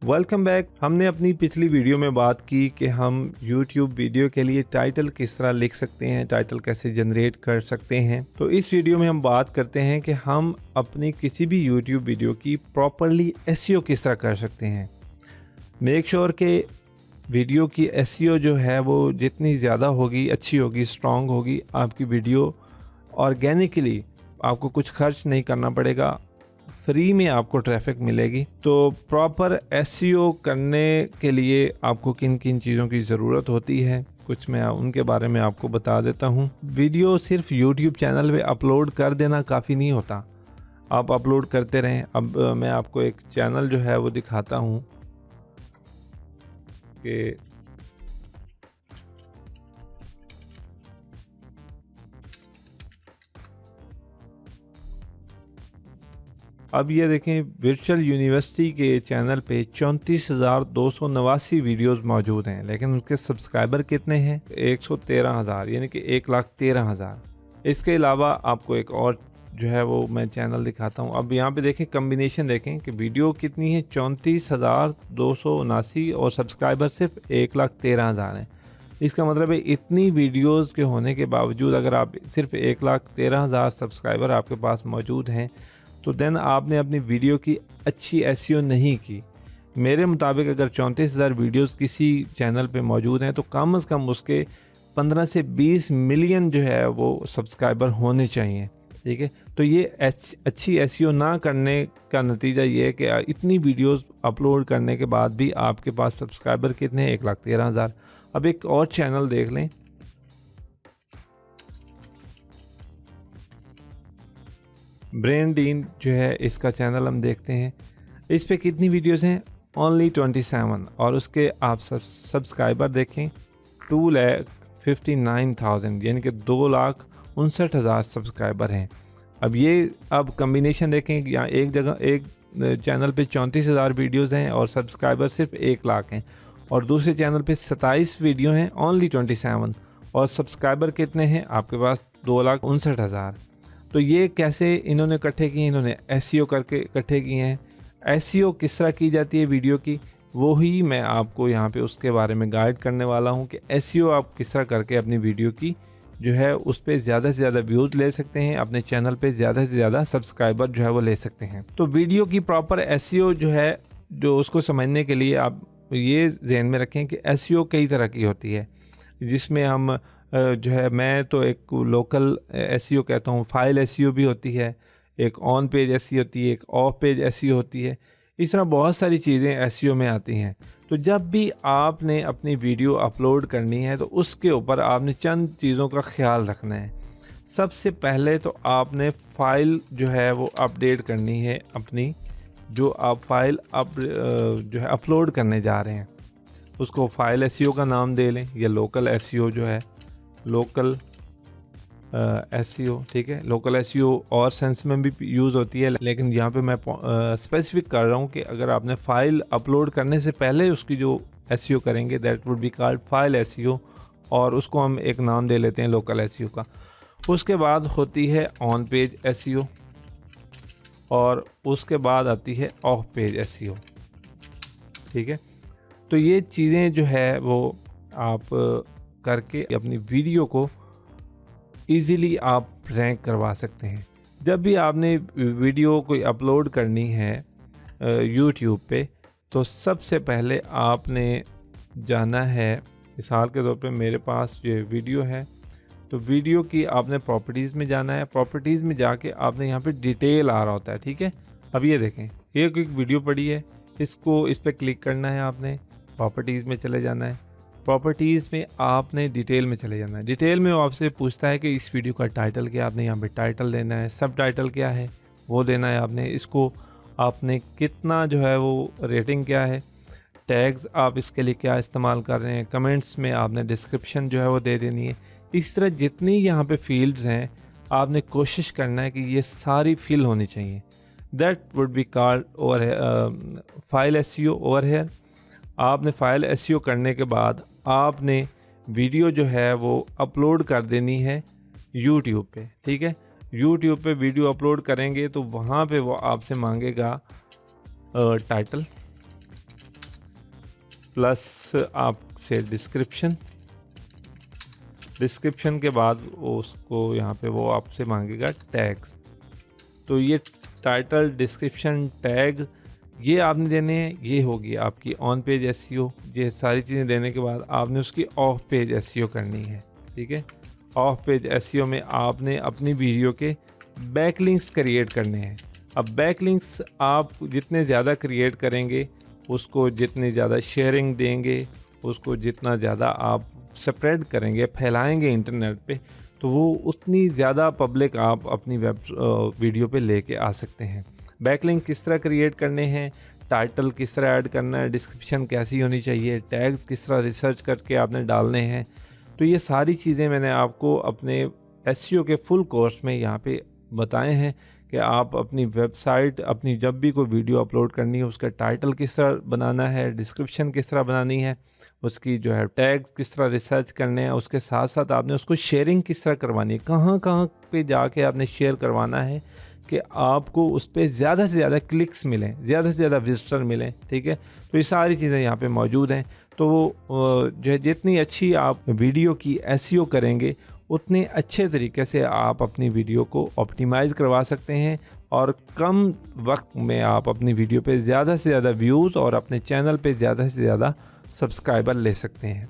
Welcome back. हमने अपनी पिछली वीडियो में बात की कि हम YouTube वीडियो के लिए टाइटल किस तरह लिख सकते हैं, टाइटल कैसे जनरेट कर सकते हैं। तो इस वीडियो में हम बात करते हैं कि हम अपनी किसी भी YouTube वीडियो की प्रॉपरली SEO किस तरह कर सकते हैं। मेक श्योर कि वीडियो की SEO जो है वो जितनी ज़्यादा होगी, अच्छी होगी, स्ट्रॉन्ग होगी, आपकी वीडियो ऑर्गेनिकली आपको कुछ खर्च नहीं करना पड़ेगा, फ्री में आपको ट्रैफिक मिलेगी। तो प्रॉपर SEO करने के लिए आपको किन किन चीज़ों की ज़रूरत होती है, कुछ मैं उनके बारे में आपको बता देता हूँ। वीडियो सिर्फ YouTube चैनल पे अपलोड कर देना काफ़ी नहीं होता, आप अपलोड करते रहें। अब मैं आपको एक चैनल जो है वो दिखाता हूँ कि अब ये देखें, वर्चुअल यूनिवर्सिटी के चैनल पे 34,289 वीडियोस मौजूद हैं, लेकिन उनके सब्सक्राइबर कितने हैं? 113,000, यानी कि 1,13,000। इसके अलावा आपको एक और जो है वो मैं चैनल दिखाता हूँ। अब यहाँ पे देखें, कम्बिनेशन देखें कि वीडियो कितनी है, 34,279 और सब्सक्राइबर सिर्फ 1,13,000 हैं। इसका मतलब है इतनी वीडियोस के होने के बावजूद अगर आप सिर्फ 1,13,000 सब्सक्राइबर आपके पास मौजूद हैं तो देन आपने अपनी वीडियो की अच्छी SEO नहीं की। मेरे मुताबिक अगर 34,000 वीडियोस किसी चैनल पे मौजूद हैं तो कम से कम उसके 15 से 20 मिलियन जो है वो सब्सक्राइबर होने चाहिए, ठीक है। तो ये अच्छी SEO ना करने का नतीजा ये है कि इतनी वीडियोस अपलोड करने के बाद भी आपके पास सब्सक्राइबर कितने हैं? 1,13,000। अब एक और चैनल देख लें, ब्रेनडीन जो है, इसका चैनल हम देखते हैं। इस पे कितनी वीडियोस हैं? ओनली 27। और उसके आप सब्सक्राइबर देखें 2,59,000, यानी कि 2,59,000 सब्सक्राइबर हैं। अब कम्बिनेशन देखें, यहाँ एक जगह एक चैनल पे 34,000 वीडियोस हैं और सब्सक्राइबर सिर्फ 1 लाख हैं, और दूसरे चैनल पे 27 वीडियो हैं, ओनली 27, और सब्सक्राइबर कितने हैं आपके पास? 2,59,000। तो ये कैसे इन्होंने इकट्ठे किए? इन्होंने SEO करके इकट्ठे किए हैं। SEO किस तरह की जाती है वीडियो की, वो ही मैं आपको यहाँ पे उसके बारे में गाइड करने वाला हूँ कि SEO आप किस तरह करके अपनी वीडियो की जो है उस पर ज़्यादा से ज़्यादा व्यूज़ ले सकते हैं, अपने चैनल पे ज़्यादा से ज़्यादा सब्सक्राइबर जो है वो ले सकते हैं। तो वीडियो की प्रॉपर SEO जो है, जो उसको समझने के लिए आप ये ध्यान में रखें कि SEO कई तरह की होती है, जिसमें हम जो है, मैं तो एक लोकल SEO कहता हूँ, फाइल SEO भी होती है, एक ऑन पेज SEO होती है, एक ऑफ पेज SEO होती है। इस तरह बहुत सारी चीज़ें SEO में आती हैं। तो जब भी आपने अपनी वीडियो अपलोड करनी है तो उसके ऊपर आपने चंद चीज़ों का ख्याल रखना है। सबसे पहले तो आपने फ़ाइल जो है वो अपडेट करनी है अपनी, जो आप फाइल जो है अपलोड करने जा रहे हैं उसको फाइल SEO का नाम दे लें, या लोकल SEO जो है, लोकल SEO, ठीक है। लोकल SEO और सेंस में भी यूज़ होती है, लेकिन यहाँ पे मैं स्पेसिफिक कर रहा हूँ कि अगर आपने फ़ाइल अपलोड करने से पहले उसकी जो SEO करेंगे that would be called file SEO, और उसको हम एक नाम दे लेते हैं लोकल SEO का। उसके बाद होती है ऑन पेज SEO, और उसके बाद आती है ऑफ पेज SEO, ठीक है। तो ये चीज़ें जो है वो आप करके अपनी वीडियो को इजीली आप रैंक करवा सकते हैं। जब भी आपने वीडियो कोई अपलोड करनी है YouTube पे, तो सबसे पहले आपने जाना है, मिसाल के तौर पे मेरे पास ये वीडियो है, तो वीडियो की आपने प्रॉपर्टीज़ में जाना है। प्रॉपर्टीज़ में जाके आपने यहाँ पे डिटेल आ रहा होता है, ठीक है। अब ये देखें, ये एक वीडियो पड़ी है, इस पर क्लिक करना है, आपने प्रॉपर्टीज़ में चले जाना है। प्रॉपर्टीज़ में आपने डिटेल में चले जाना है। डिटेल में वो आपसे पूछता है कि इस वीडियो का टाइटल क्या, आपने यहाँ पे टाइटल देना है, सब टाइटल क्या है वो देना है आपने, इसको आपने कितना जो है वो रेटिंग क्या है, टैग्स आप इसके लिए क्या इस्तेमाल कर रहे हैं, कमेंट्स में आपने डिस्क्रिप्शन जो है वो दे देनी है। इस तरह जितनी यहाँ पे फील्ड्स हैं आपने कोशिश करना है कि ये सारी फिल होनी चाहिए। That would be called over file SEO over here. आपने फाइल SEO करने के बाद आपने वीडियो जो है वो अपलोड कर देनी है YouTube पे, ठीक है। YouTube पे वीडियो अपलोड करेंगे तो वहाँ पे वो आपसे मांगेगा टाइटल, प्लस आपसे डिस्क्रिप्शन के बाद उसको यहाँ पे वो आपसे मांगेगा टैग्स। तो ये टाइटल, डिस्क्रिप्शन, टैग ये आपने देने हैं। ये होगी आपकी ऑन पेज एसईओ। ये सारी चीज़ें देने के बाद आपने उसकी ऑफ पेज एसईओ करनी है। ठीक है, ऑफ पेज एसईओ में आपने अपनी वीडियो के बैकलिंक्स क्रिएट करने हैं। अब बैकलिंक्स आप जितने ज़्यादा क्रिएट करेंगे, उसको जितनी ज़्यादा शेयरिंग देंगे, उसको जितना ज़्यादा आप स्प्रेड करेंगे, फैलाएंगे इंटरनेट पे, तो वो उतनी ज़्यादा पब्लिक आप अपनी वीडियो पे लेके आ सकते हैं। बैकलिंक किस तरह क्रिएट करने हैं, टाइटल किस तरह ऐड करना है, डिस्क्रिप्शन कैसी होनी चाहिए, टैग्स किस तरह रिसर्च करके आपने डालने हैं, तो ये सारी चीज़ें मैंने आपको अपने एसईओ के फुल कोर्स में यहाँ पे बताए हैं कि आप अपनी वेबसाइट, अपनी जब भी कोई वीडियो अपलोड करनी है, उसका टाइटल किस तरह बनाना है, डिस्क्रिप्शन किस तरह बनानी है, उसकी जो है टैग किस तरह रिसर्च करने हैं, उसके साथ साथ आपने उसको शेयरिंग किस तरह करवानी है, कहाँ कहाँ पे जाके आपने शेयर करवाना है कि आपको उस पर ज़्यादा से ज़्यादा क्लिक्स मिलें, ज़्यादा से ज़्यादा विजिटर मिलें। ठीक है, तो ये सारी चीज़ें यहाँ पे मौजूद हैं। तो जो है जितनी अच्छी आप वीडियो की एसईओ करेंगे, उतने अच्छे तरीके से आप अपनी वीडियो को ऑप्टिमाइज़ करवा सकते हैं और कम वक्त में आप अपनी वीडियो पे ज़्यादा से ज़्यादा व्यूज़ और अपने चैनल पे ज़्यादा से ज़्यादा सब्सक्राइबर ले सकते हैं।